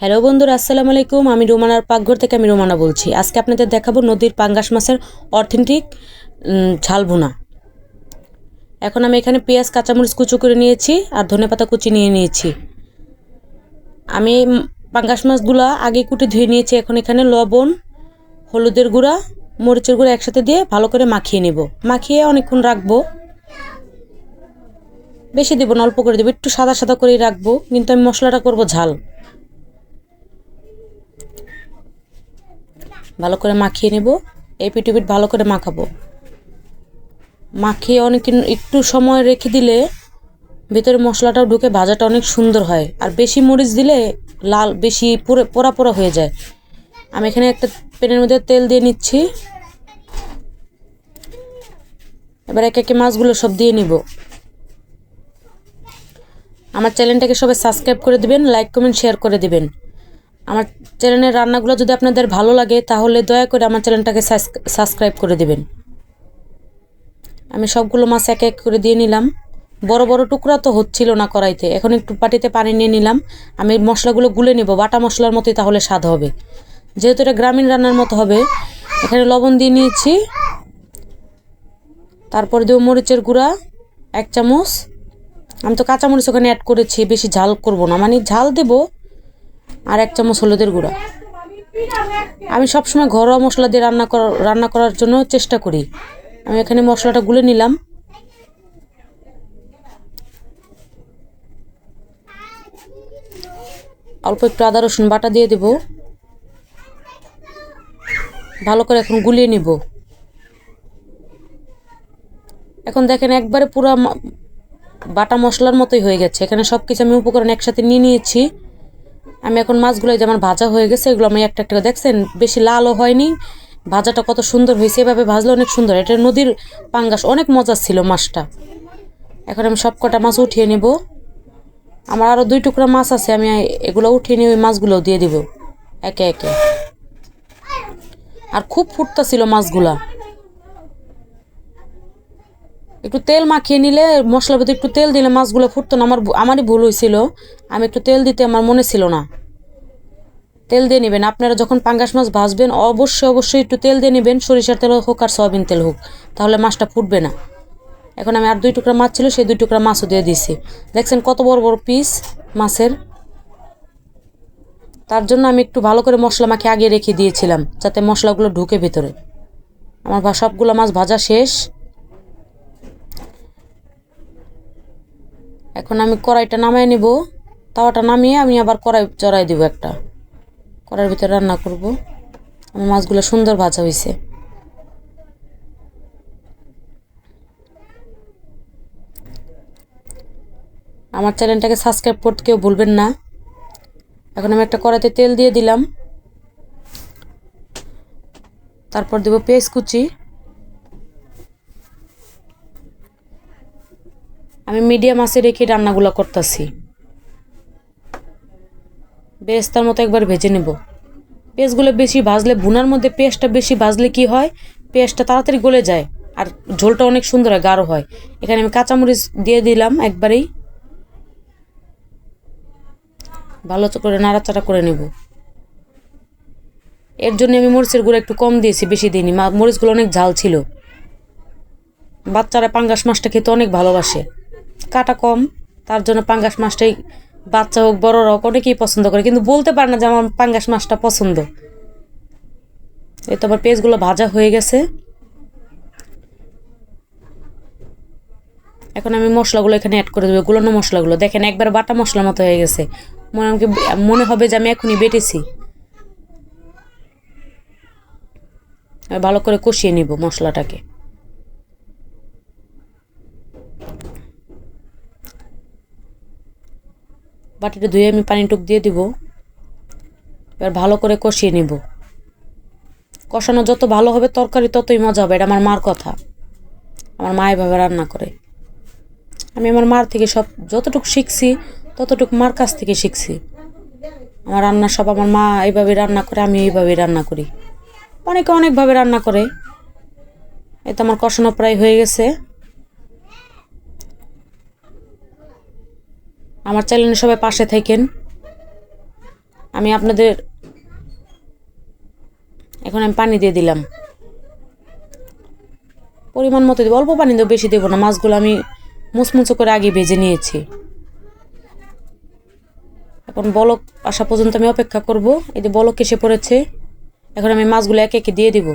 Hello বন্ধুরা, আসসালামু আলাইকুম। আমি রোমানার পাকঘর থেকে রোমানা বলছি। আজকে আপনাদের দেখাবো নদীর পাঙ্গাস মাছের অথেন্টিক ঝাল ভুনা। এখন আমি এখানে পেঁয়াজ কাঁচামরিচ কুচো করে নিয়েছি আর ধনেপাতা কুচি নিয়ে নিয়েছি। আমি পাঙ্গাস মাছগুলো আগে কুটে ধুয়ে নিয়েছি। এখন এখানে লবণ, হলুদের গুঁড়া, মরিচের গুঁড়া একসাথে দিয়ে ভালো করে মাখিয়ে নেব। মাখিয়ে অনেকক্ষণ রাখবো। বেশি দেবো না, অল্প করে দেবো, একটু সাদা সাদা করেই রাখবো, কিন্তু আমি মশলাটা করব ঝাল। ভালো করে মাখিয়ে নেব। এই পিঠ ভালো করে মাখাবো। মাখিয়ে অনেক একটু সময় রেখে দিলে ভিতরে মশলাটাও ঢুকে ভাজাটা অনেক সুন্দর হয়। আর বেশি মরিচ দিলে লাল বেশি পোড়া পোড়া হয়ে যায়। আমি এখানে একটা প্যানের মধ্যে তেল দিয়ে নিচ্ছি। এবার একে একে মাছগুলো সব দিয়ে নিব। আমার চ্যানেলটাকে সবাই সাবস্ক্রাইব করে দিবেন, লাইক কমেন্ট শেয়ার করে দিবেন। আমার চ্যানেলের রান্নাগুলো যদি আপনাদের ভালো লাগে তাহলে দয়া করে আমার চ্যানেলটাকে সাবস্ক্রাইব করে দিবেন। আমি সবগুলো মাছ এক এক করে দিয়ে নিলাম। বড় বড় টুকরা তো হচ্ছিল না কড়াইতে। এখন একটু বাটিতে পানি নিয়ে নিলাম। আমি মশলাগুলো গুলে নিব, বাটা মশলার মতোই, তাহলে স্বাদ হবে। যেহেতু এটা গ্রামীণ রান্নার মতো হবে। এখানে লবণ দিয়ে নিয়েছি। তারপর দেব মরিচের গুঁড়া 1 চামচ। আমি তো কাঁচামরিচ ওখানে অ্যাড করেছি, বেশি ঝাল করব না, মানে ঝাল দেব। আর 1 চামচ হলুদের গুঁড়া। আমি সবসময় ঘরোয়া মশলা দিয়ে রান্না করার জন্য চেষ্টা করি। আমি এখানে মশলাটা গুলে নিলাম। অল্প একটু আদা রসুন বাটা দিয়ে দেব। ভালো করে এখন গুলিয়ে নিব। এখন দেখেন একবারে পুরো বাটা মশলার মতোই হয়ে গেছে। এখানে সব কিছু আমি উপকরণ একসাথে নিয়ে নিয়েছি। আমি এখন মাছগুলো যেমন ভাজা হয়ে গেছে, এগুলো আমি একটা একটা দেখছেন, বেশি লালও হয়নি, ভাজাটা কত সুন্দর হয়েছে। এভাবে ভাজলে অনেক সুন্দর। এটা নদীর পাঙ্গাস, অনেক মজা ছিল মাছটা। এখন আমি সব কটা মাছ উঠিয়ে নেব। আমার আরও 2 টুকরা মাছ আছে, আমি এগুলো উঠিয়ে নিয়ে ওই মাছগুলোও দিয়ে দিব একে একে। আর খুব ফুটতেছিল মাছগুলা। একটু তেল মাখিয়ে নিলে, মশলার ভিতরে একটু তেল দিলে মাছগুলো ফুটতো না। আমারই ভুল হয়েছিল, আমি একটু তেল দিতে আমার মনে ছিল না। তেল দিয়ে নেবেন আপনারা যখন পাঙ্গাস মাছ ভাজবেন, অবশ্যই একটু তেল দিয়ে নেবেন। সরিষার তেল হোক আর সয়াবিন তেল হোক, তাহলে মাছটা ফুটবে না। এখন আমি আর 2 টুকরা মাছ ছিল, সেই 2 টুকরা মাছও দিয়ে দিছি। দেখছেন কত বড় বড় পিস মাছের। তার জন্য আমি একটু ভালো করে মশলা মাখিয়ে আগে রেখে দিয়েছিলাম, যাতে মশলাগুলো ঢুকে ভিতরে। আমার সবগুলো মাছ ভাজা শেষ। এখন আমি কড়াইটা নামিয়ে নেব। তাওয়াটা নামিয়ে আমি আবার কড়াই চড়াই দেব একটা। কড়াইয়ের ভিতরে রান্না করব। আমার মাছগুলো সুন্দর ভাজা হয়েছে। আমার চ্যানেলটাকে সাবস্ক্রাইব করতে কেউ ভুলবেন না। এখন আমি একটা কড়াইতে তেল দিয়ে দিলাম। তারপর দেব পেঁয়াজ কুচি। আমি মিডিয়াম আঁচে রেখে রান্নাগুলো করতেছি। বেরেস্তার মতো একবার ভেজে নেব। পেঁয়াজগুলো বেশি ভাজলে, ভুনার মধ্যে পেঁয়াজটা বেশি ভাজলে কি হয়, পেঁয়াজটা তাড়াতাড়ি গলে যায় আর ঝোলটা অনেক সুন্দর হয়, গাঢ় হয়। এখানে আমি কাঁচামরিচ দিয়ে দিলাম একবারেই। ভালো করে নাড়াচাড়া করে নেব। এর জন্য আমি মরিচের গুঁড়া একটু কম দিয়েছি, বেশি দিইনি। মরিচগুলো অনেক ঝাল ছিল। বাচ্চারা পাঙ্গাস মাছটা খেতে অনেক ভালোবাসে। কাটা কম, তার জন্য পাঙ্গাস মাছটাই বাচ্চা হোক বড়রা হোক অনেকেই পছন্দ করে, কিন্তু বলতে পারে না যে আমার পাঙ্গাস মাছটা পছন্দ। এই তো আবার পেঁয়াজগুলো ভাজা হয়ে গেছে। এখন আমি মশলাগুলো এখানে অ্যাড করে দেবো, গুলানো মশলাগুলো। দেখেন একবার বাটা মশলার মতো হয়ে গেছে। মনে হবে যে আমি এখনই বেটেছি। ভালো করে কষিয়ে নিব মশলাটাকে। বাটিটা ধুয়ে আমি পানি টুক দিয়ে দিব। এবার ভালো করে কষিয়ে নিব। কষানো যত ভালো হবে তরকারি ততই মজা হবে। এটা আমার মার কথা। আমার মা এভাবে রান্না করে। আমি আমার মার থেকে সব যতটুকু শিখছি ততটুকু মার কাছ থেকে শিখছি। আমার রান্না সব আমার মা এইভাবে রান্না করে, আমি এইভাবেই রান্না করি। অনেকে অনেকভাবে রান্না করে। এই তো আমার কষানো প্রায় হয়ে গেছে। আমার চ্যানেলে সবাই পাশে থাকেন। আমি আপনাদের এখন আমি পানি দিয়ে দিলাম, পরিমাণ মতো দেবো, অল্প পানি দেবো, বেশি দেবো না। মাছগুলো আমি মুচমুচো করে আগে ভেজে নিয়েছি। এখন বলক আসা পর্যন্ত আমি অপেক্ষা করব। এই যে বলক এসে পড়েছে, এখন আমি মাছগুলো একে একে দিয়ে দিব।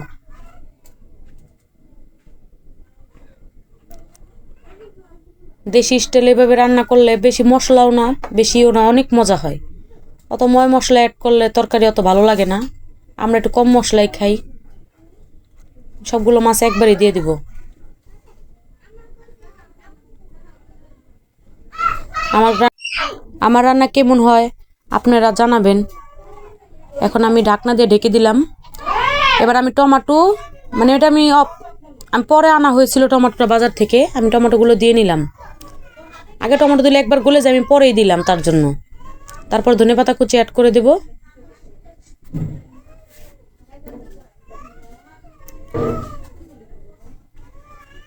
দেশি স্টাইলে এভাবে রান্না করলে বেশি মশলাও না বেশিও না, অনেক মজা হয়। অত ময় মশলা অ্যাড করলে তরকারি অত ভালো লাগে না, আমরা একটু কম মশলাই খাই। সবগুলো মাছ একবারই দিয়ে দিব। আমার রান্না কেমন হয় আপনারা জানাবেন। এখন আমি ঢাকনা দিয়ে ঢেকে দিলাম। এবার আমি টমেটো, মানে এটা আমি পরে আনা হয়েছিল টমেটোটা বাজার থেকে, আমি টমেটোগুলো দিয়ে নিলাম। আগে টমেটো দিলে একবার গলে যায়, আমি পরেই দিলাম তার জন্য। তারপর ধনেপাতা কুচি অ্যাড করে দেব।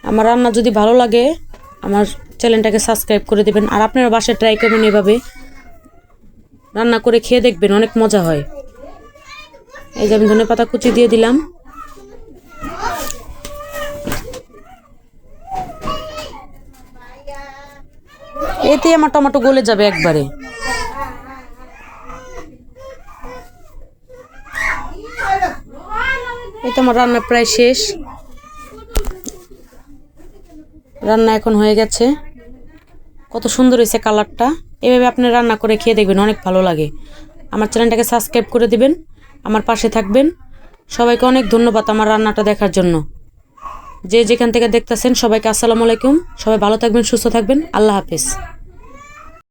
আমার রান্না যদি ভালো লাগে আমার চ্যানেলটাকে সাবস্ক্রাইব করে দেবেন। আর আপনারা বাসায় ট্রাই করবেন, এভাবে রান্না করে খেয়ে দেখবেন, অনেক মজা হয়। এই যে আমি ধনেপাতা কুচি দিয়ে দিলাম। এতে আমার টমেটো গলে যাবে একবারে। এই তো আমার রান্না প্রায় শেষ, রান্না এখন হয়ে গেছে। কত সুন্দর হয়েছে কালারটা। এভাবে আপনি রান্না করে খেয়ে দেখবেন, অনেক ভালো লাগে। আমার চ্যানেলটাকে সাবস্ক্রাইব করে দিবেন, আমার পাশে থাকবেন। সবাইকে অনেক ধন্যবাদ আমার রান্নাটা দেখার জন্য। যে যেখান থেকে দেখতেছেন সবাইকে আসসালামু আলাইকুম। সবাই ভালো থাকবেন, সুস্থ থাকবেন। আল্লাহ হাফেজ।